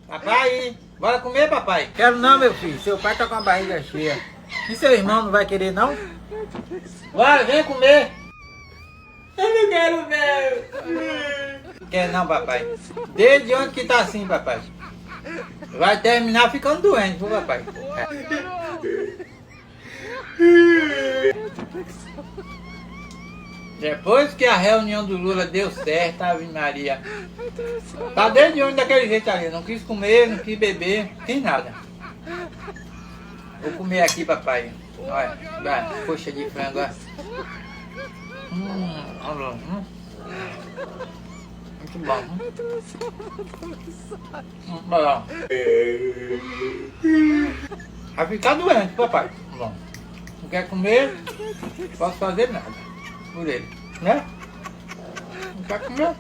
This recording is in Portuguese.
Papai, bora comer, papai? Quero não, meu filho. Seu pai tá com a barriga cheia. E seu irmão não vai querer, não? Bora, vem comer. Eu não quero ver. Quer não, papai? Desde onde que tá assim, papai? Vai terminar ficando doente, viu, papai? Depois que a reunião do Lula deu certo, Ave Maria. Tá desde onde daquele jeito ali? Não quis comer, não quis beber, não quis nada. Vou comer aqui, papai. Olha, vai, coxa de frango, ó. Olha, muito bom. Olha. Vai ficar doente, papai. Bom, não quer comer, não posso fazer nada por ele, né? Não quer comer?